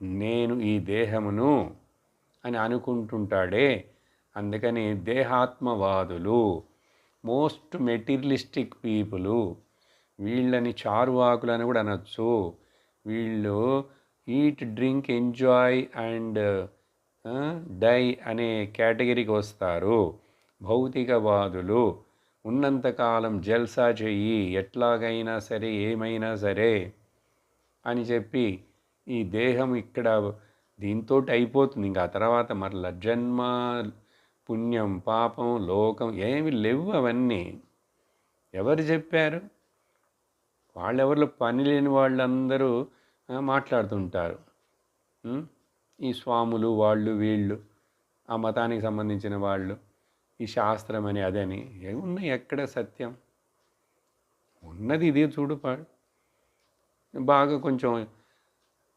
నేను ఈ దేహమును అని అనుకుంటుంటాడే, అందుకని దేహాత్మవాదులు, మోస్ట్ మెటీరియలిస్టిక్ పీపులు, వీళ్ళని చారువాకులని కూడా అనొచ్చు. వీళ్ళు eat, drink, enjoy and die అనే కేటగిరీకి వస్తారు. భౌతికవాదులు ఉన్నంతకాలం జల్సా చెయ్యి, ఎట్లాగైనా సరే, ఏమైనా సరే అని చెప్పి ఈ దేహం ఇక్కడ దీంతో అయిపోతుంది. ఇంకా ఆ తర్వాత మరల జన్మ, పుణ్యం, పాపం, లోకం ఏమి లేవు. అవన్నీ ఎవరు చెప్పారు? వాళ్ళెవరిలో పని లేని వాళ్ళందరూ మాట్లాడుతుంటారు. ఈ స్వాములు, వాళ్ళు వీళ్ళు, ఆ మతానికి సంబంధించిన వాళ్ళు, ఈ శాస్త్రం అని అదని ఏమున్నాయి? ఎక్కడ సత్యం ఉన్నది? ఇది చూడు బాగా కొంచెం